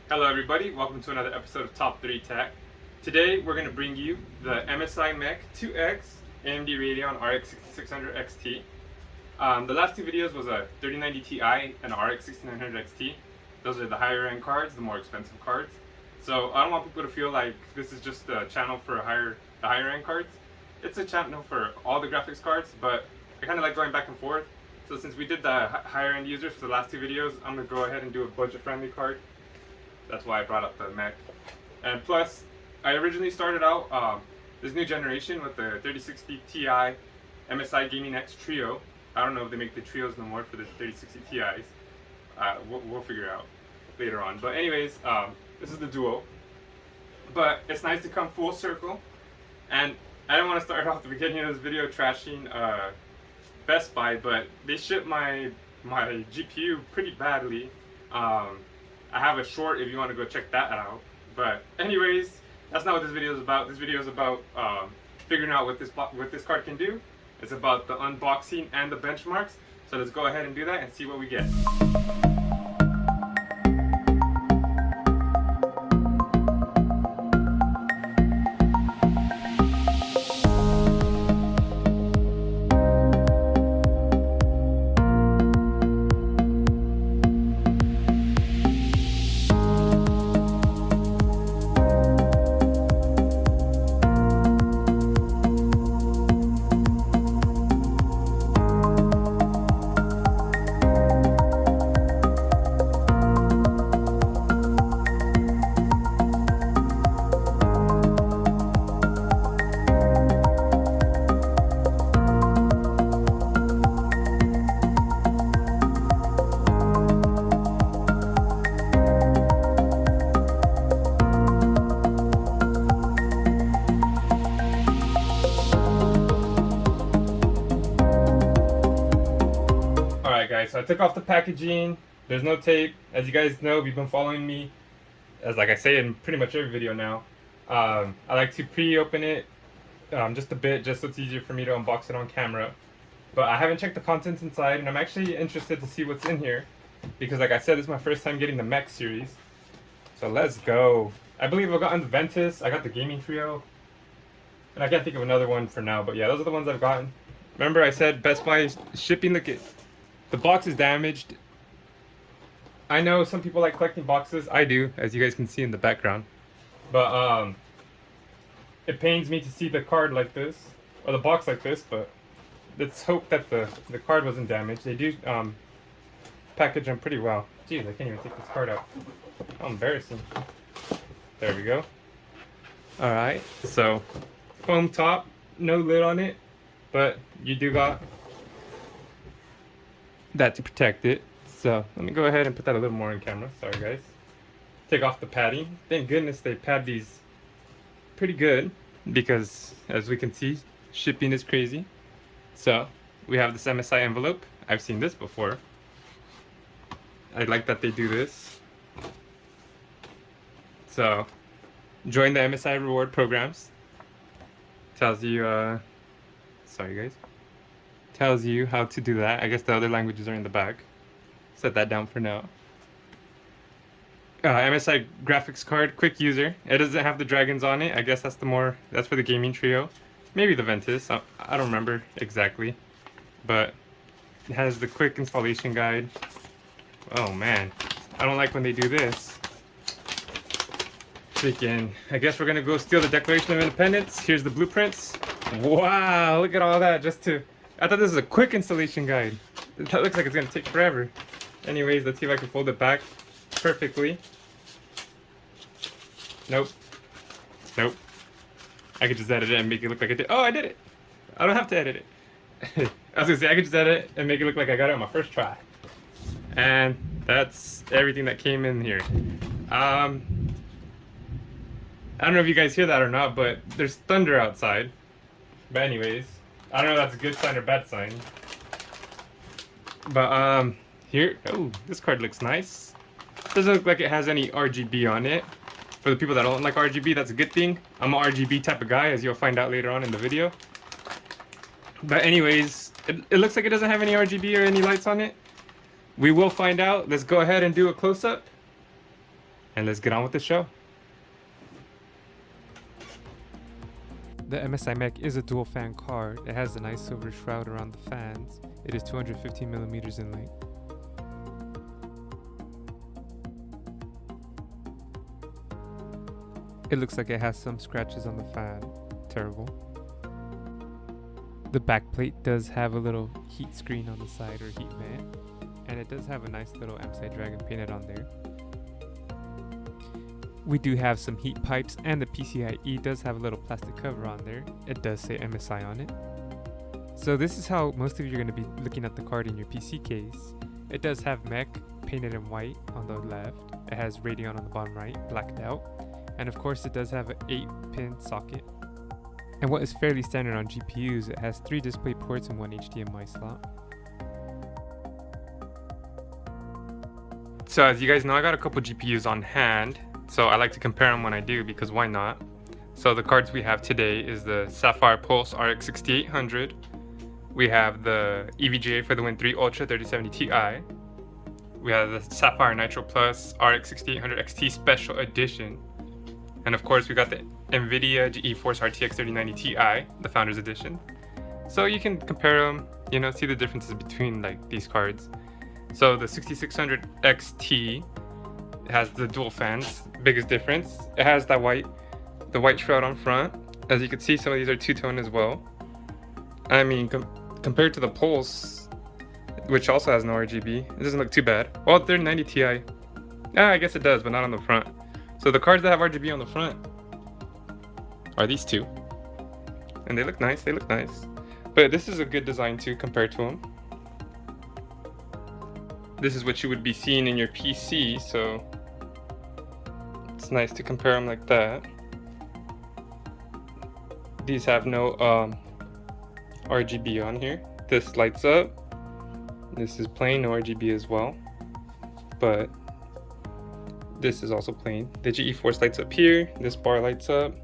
Hello everybody, welcome to another episode of Top3Tech. Today we're going to bring you the MSI Mech 2X AMD Radeon RX 6600 XT. The last two videos was a 3090 Ti and RX 6900 XT. Those are the higher end cards, the more expensive cards. So I don't want people to feel like this is just a channel for the higher end cards. It's a channel for all the graphics cards, but I kind of like going back and forth. So since we did the higher end users for the last two videos, I'm going to go ahead and do a budget friendly card. That's why I brought up the Mech. And plus, I originally started out this new generation with the 3060 Ti MSI Gaming X Trio. I don't know if they make the Trios no more for the 3060 Ti's. We'll figure it out later on. But anyways, this is the Duo. But it's nice to come full circle. And I didn't want to start off the beginning of this video trashing Best Buy, but they shipped my GPU pretty badly. I have a short if you want to go check that out. But anyways, that's not what this video is about. This video is about figuring out what this card can do. It's about the unboxing and the benchmarks. So let's go ahead and do that and see what we get. So I took off the packaging. There's no tape. As you guys know, if you've been following me, as like I say in pretty much every video now, I like to pre-open it just a bit, just so it's easier for me to unbox it on camera. But I haven't checked the contents inside, and I'm actually interested to see what's in here, because like I said, this is my first time getting the Mech series. So let's go. I believe I've gotten the Ventus, I got the Gaming Trio, and I can't think of another one for now, but yeah, those are the ones I've gotten. Remember I said Best Buy is shipping the box is damaged. I know some people like collecting boxes. I do, as you guys can see in the background. But it pains me to see the card like this, or the box like this, but let's hope that the card wasn't damaged. They do package them pretty well. Jeez, I can't even take this card out. How embarrassing. There we go. Alright, so foam top, no lid on it, but you do got that to protect it. So let me go ahead and put that a little more in camera. Sorry guys. Take off the padding. Thank goodness they pad these pretty good, because as we can see, shipping is crazy. So we have this MSI envelope. I've seen this before. I like that they do this. So join the MSI reward programs. Tells you sorry guys. Tells you how to do that. I guess the other languages are in the back. Set that down for now. MSI graphics card, quick user. It doesn't have the dragons on it. I guess that's for the Gaming Trio. Maybe the Ventus. I don't remember exactly. But it has the quick installation guide. Oh man, I don't like when they do this. Freaking, I guess we're gonna go steal the Declaration of Independence. Here's the blueprints. Wow, look at all that just to... I thought this was a quick installation guide. That looks like it's going to take forever. Anyways, let's see if I can fold it back perfectly. Nope. Nope. I could just edit it and make it look like I did. Oh, I did it! I don't have to edit it. I was going to say, I could just edit it and make it look like I got it on my first try. And that's everything that came in here. I don't know if you guys hear that or not, but there's thunder outside. But anyways, I don't know if that's a good sign or bad sign. But here, oh, this card looks nice. Doesn't look like it has any RGB on it. For the people that don't like RGB, that's a good thing. I'm an RGB type of guy, as you'll find out later on in the video. But anyways, it looks like it doesn't have any RGB or any lights on it. We will find out. Let's go ahead and do a close-up. And let's get on with the show. The MSI Mech is a dual fan card. It has a nice silver shroud around the fans. It is 215 millimeters in length. It looks like it has some scratches on the fan. Terrible. The back plate does have a little heat screen on the side or heat vent, and it does have a nice little MSI Dragon painted on there. We do have some heat pipes, and the PCIe does have a little plastic cover on there. It does say MSI on it. So this is how most of you are going to be looking at the card in your PC case. It does have Mech painted in white on the left. It has Radeon on the bottom right, blacked out. And of course it does have an 8-pin socket. And what is fairly standard on GPUs, it has 3 display ports and 1 HDMI slot. So as you guys know, I got a couple GPUs on hand. So I like to compare them when I do, because why not? So the cards we have today is the Sapphire Pulse RX 6800. We have the EVGA for the Win 3 Ultra 3070 Ti. We have the Sapphire Nitro Plus RX 6800 XT Special Edition. And of course we got the NVIDIA GeForce RTX 3090 Ti, the Founders Edition. So you can compare them, you know, see the differences between like these cards. So the 6600 XT has the dual fans. Biggest difference, it has the white shroud on front. As you can see, some of these are two-tone as well. I mean, compared to the Pulse, which also has no RGB, it doesn't look too bad. Well, 3090 Ti, I guess it does, but not on the front. So the cards that have RGB on the front are these two, and they look nice. But this is a good design too compared to them. This is what you would be seeing in your PC, so it's nice to compare them like that. These have no RGB on here. This lights up. This is plain, no RGB as well. But this is also plain. The GeForce lights up here. This bar lights up.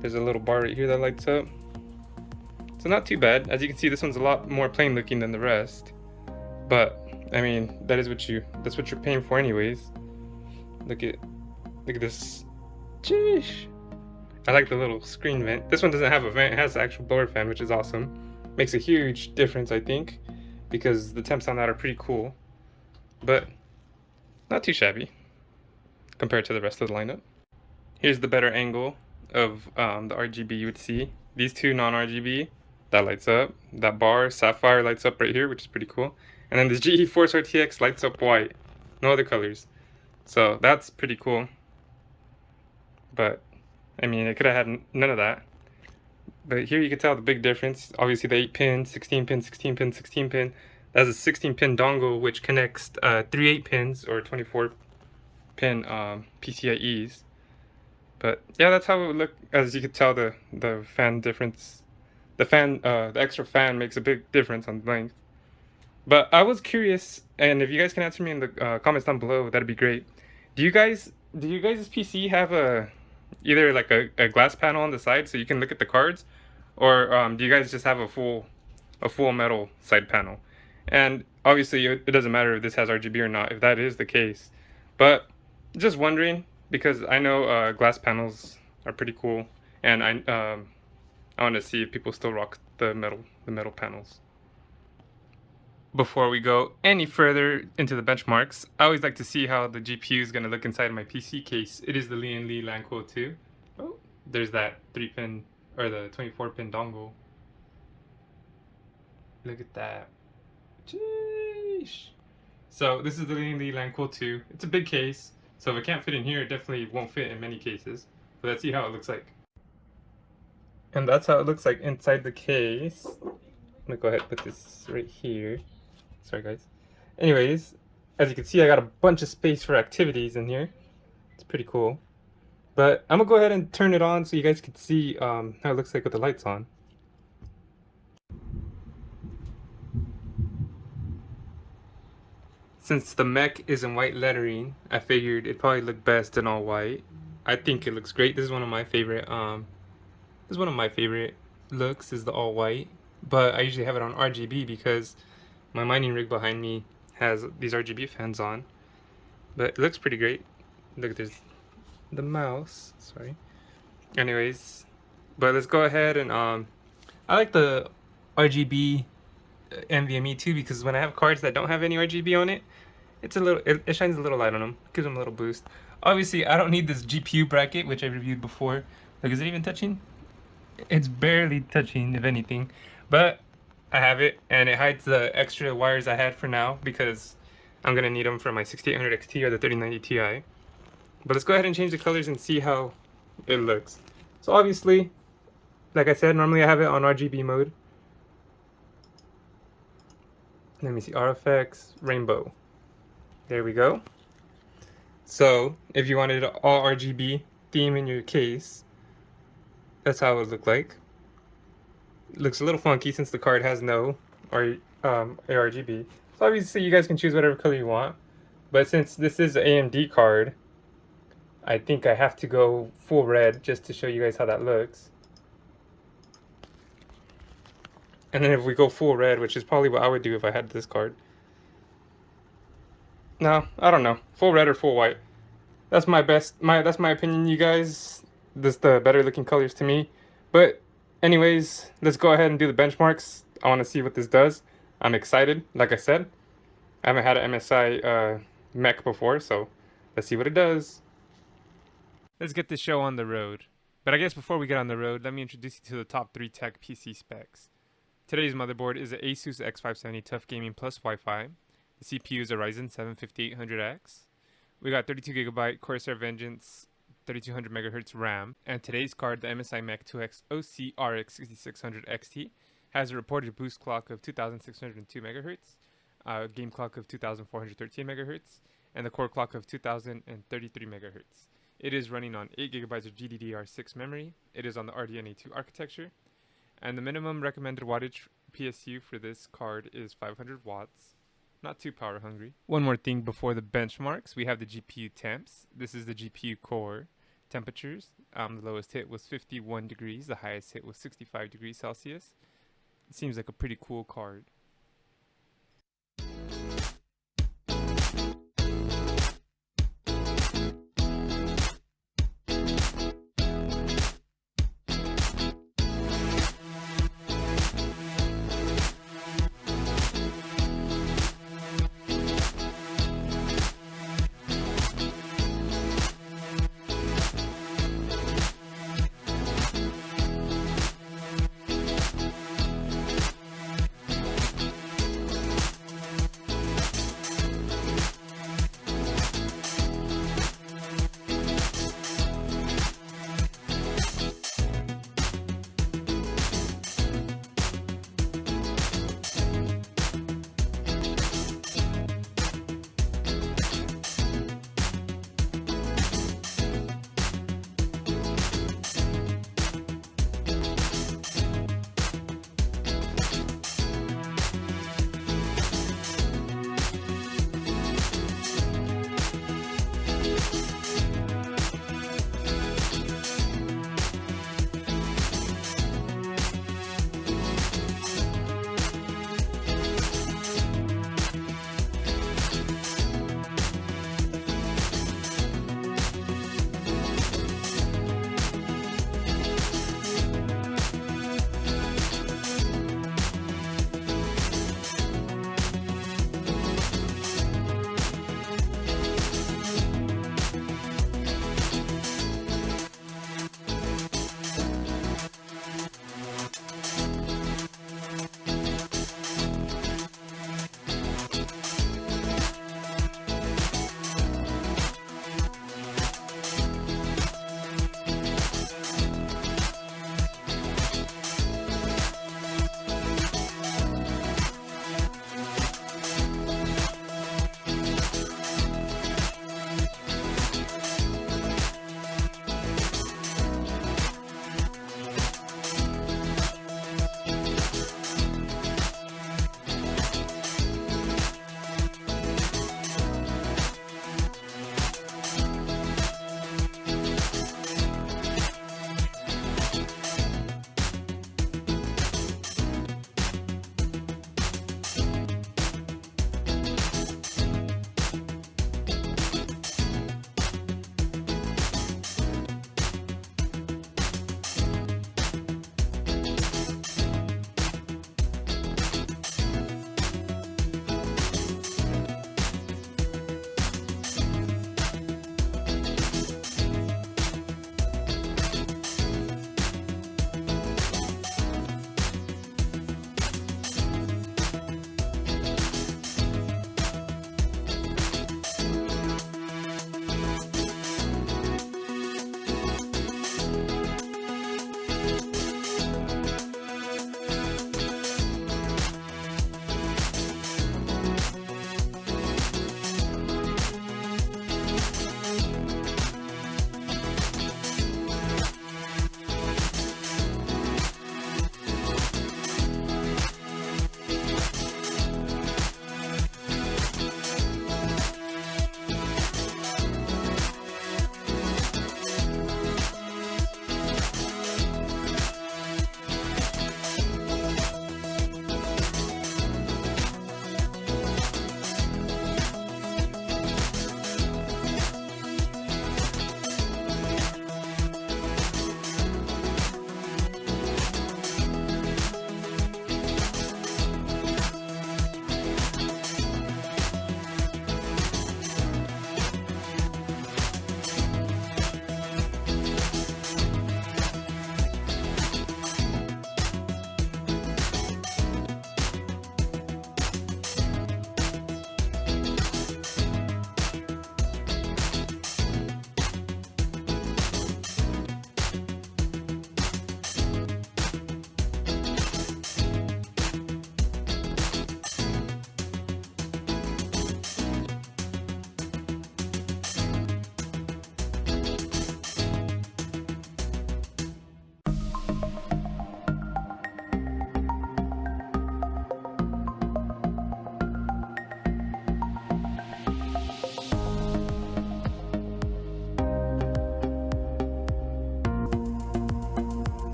There's a little bar right here that lights up. So not too bad. As you can see, this one's a lot more plain looking than the rest. But I mean, that's what you're paying for anyways. Look at this. Jeez. I like the little screen vent. This one doesn't have a vent, it has the actual blower fan, which is awesome. Makes a huge difference, I think, because the temps on that are pretty cool. But not too shabby compared to the rest of the lineup. Here's the better angle of the RGB you would see. These two non-RGB, that lights up. That bar, Sapphire, lights up right here, which is pretty cool. And then this GeForce RTX lights up white. No other colors. So that's pretty cool. But, I mean, it could have had none of that. But here you can tell the big difference. Obviously the 8-pin, 16-pin, 16-pin, 16-pin. That's a 16-pin dongle which connects 3 8-pins or 24-pin PCIe's. But yeah, that's how it would look. As you can tell, the fan difference. The extra fan makes a big difference on length. But I was curious, and if you guys can answer me in the comments down below, that'd be great. Do you guys' PC have either like a glass panel on the side so you can look at the cards, or do you guys just have a full metal side panel? And obviously it doesn't matter if this has RGB or not, if that is the case. But just wondering, because I know glass panels are pretty cool, and I want to see if people still rock the metal panels. Before we go any further into the benchmarks, I always like to see how the GPU is going to look inside my PC case. It is the Lee & Lee Lanquo 2. Oh, there's that 3-pin or the 24-pin dongle. Look at that. Jeez. So this is the Lee & Lee Lanquo 2. It's a big case, so if it can't fit in here, it definitely won't fit in many cases. But let's see how it looks like. And that's how it looks like inside the case. I'm gonna go ahead and put this right here. Sorry guys. Anyways, as you can see, I got a bunch of space for activities in here. It's pretty cool. But I'm gonna go ahead and turn it on so you guys can see how it looks like with the lights on. Since the Mech is in white lettering, I figured it'd probably look best in all white. I think it looks great. This is one of my favorite looks, is the all white. But I usually have it on RGB because my mining rig behind me has these RGB fans on. But it looks pretty great. Look, there's the mouse. Sorry. Anyways, but let's go ahead and I like the RGB NVMe too, because when I have cards that don't have any RGB on it, it's a little, it shines a little light on them, gives them a little boost. Obviously, I don't need this GPU bracket, which I reviewed before. Like, is it even touching? It's barely touching, if anything. But I have it, and it hides the extra wires I had for now, because I'm gonna need them for my 6800 XT or the 3090 Ti. But let's go ahead and change the colors and see how it looks. So obviously, like I said, normally I have it on RGB mode. Let me see, RFX, rainbow. There we go. So if you wanted an all RGB theme in your case, that's how it would look like. It looks a little funky since the card has no ARGB. So obviously you guys can choose whatever color you want. But since this is an AMD card, I think I have to go full red just to show you guys how that looks. And then if we go full red, which is probably what I would do if I had this card. No, I don't know. Full red or full white. That's my that's my opinion, you guys. This the better looking colors to me. But anyways, let's go ahead and do the benchmarks. I want to see what this does. I'm excited. Like I said, I haven't had an MSI Mech before, so let's see what it does. Let's get this show on the road. But I guess before we get on the road, let me introduce you to the top 3 tech PC specs. Today's motherboard is an Asus X570 Tough Gaming Plus Wi-Fi. The CPU is a Ryzen 7 5800X. We got 32GB Corsair Vengeance 3200 MHz RAM. And today's card, the MSI Mech 2X OC RX 6600 XT, has a reported boost clock of 2602 MHz, a game clock of 2413 MHz, and the core clock of 2033 MHz. It is running on 8GB of GDDR6 memory. It is on the RDNA2 architecture. And the minimum recommended wattage PSU for this card is 500 watts. Not too power hungry. One more thing before the benchmarks, we have the GPU temps. This is the GPU core temperatures. The lowest hit was 51 degrees. The highest hit was 65 degrees Celsius. It seems like a pretty cool card.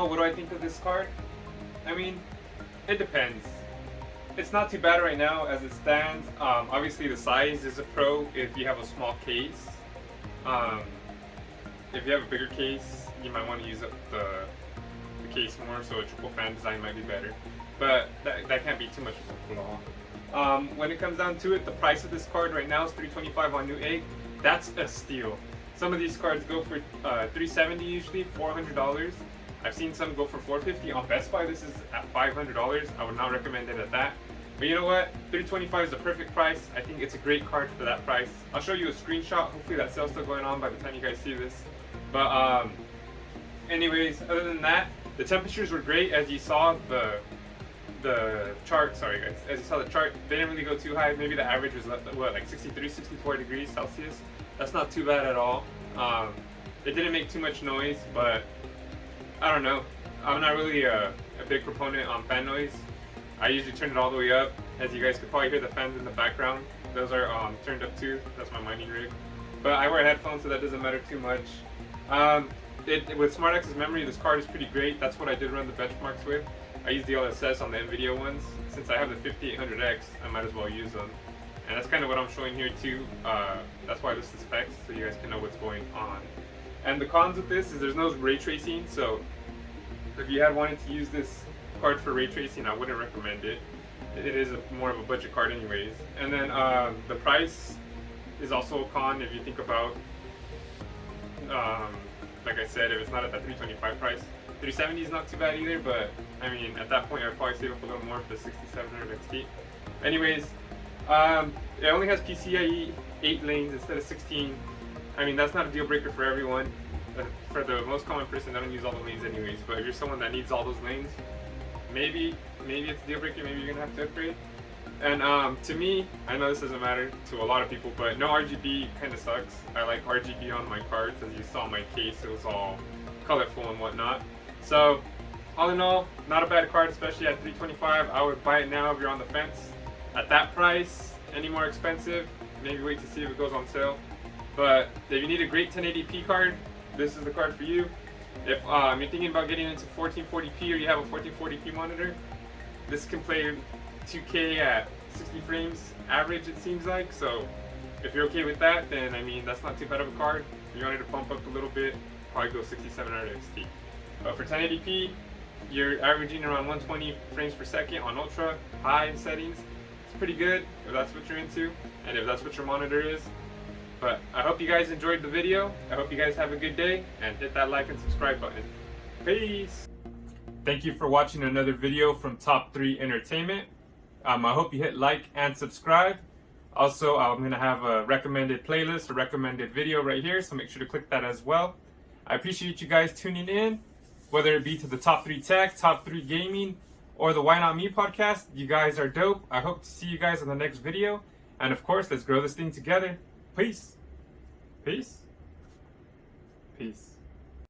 all, what do I think of this card? I mean, it depends. It's not too bad right now as it stands. Obviously the size is a pro if you have a small case. If you have a bigger case, you might want to use up the case more, so a triple fan design might be better. But that can't be too much of a flaw. When it comes down to it, the price of this card right now is $325 on Newegg. That's a steal. Some of these cards go for $370 usually, $400. I've seen some go for $450. On Best Buy, this is at $500. I would not recommend it at that. But you know what? $325 is the perfect price. I think it's a great card for that price. I'll show you a screenshot. Hopefully that sale's still going on by the time you guys see this. But anyways, other than that, the temperatures were great. As you saw the chart, sorry guys, as you saw the chart, they didn't really go too high. Maybe the average was what, like 63, 64 degrees Celsius. That's not too bad at all. It didn't make too much noise, but I don't know. I'm not really a big proponent on fan noise. I usually turn it all the way up. As you guys could probably hear the fans in the background. Those are turned up too. That's my mining rig. But I wear headphones, so that doesn't matter too much. With SmartX's memory, this card is pretty great. That's what I did run the benchmarks with. I use the LSS on the NVIDIA ones. Since I have the 5800X, I might as well use them. And that's kind of what I'm showing here too. That's why I list the specs, so you guys can know what's going on. And the cons of this is there's no ray tracing, so if you had wanted to use this card for ray tracing, I wouldn't recommend it. It is more of a budget card anyways. And then the price is also a con if you think about, like I said, if it's not at that $325 price. $370 is not too bad either, but I mean, at that point I'd probably save up a little more for the 6700 XT. Anyways, it only has PCIe 8 lanes instead of 16. I mean, that's not a deal breaker for everyone. For the most common person, they don't use all the lanes anyways. But if you're someone that needs all those lanes, maybe it's a deal breaker. Maybe you're gonna have to upgrade. And to me, I know this doesn't matter to a lot of people, but no RGB kind of sucks. I like RGB on my cards. As you saw in my case, it was all colorful and whatnot. So all in all, not a bad card, especially at $325. I would buy it now if you're on the fence. At that price, any more expensive, maybe wait to see if it goes on sale. But if you need a great 1080p card, this is the card for you. If you're thinking about getting into 1440p or you have a 1440p monitor, this can play 2K at 60 frames average, it seems like. So if you're okay with that, then I mean, that's not too bad of a card. If you wanted to bump up a little bit, probably go 6700 XT. But for 1080p, you're averaging around 120 frames per second on ultra high settings. It's pretty good if that's what you're into and if that's what your monitor is. But I hope you guys enjoyed the video. I hope you guys have a good day and hit that like and subscribe button. Peace! Thank you for watching another video from Top 3 Entertainment. I hope you hit like and subscribe. Also, I'm going to have a recommended playlist, a recommended video right here, so make sure to click that as well. I appreciate you guys tuning in, whether it be to the Top 3 Tech, Top 3 Gaming, or the Why Not Me podcast. You guys are dope. I hope to see you guys in the next video. And of course, let's grow this thing together. Peace. Peace. Peace.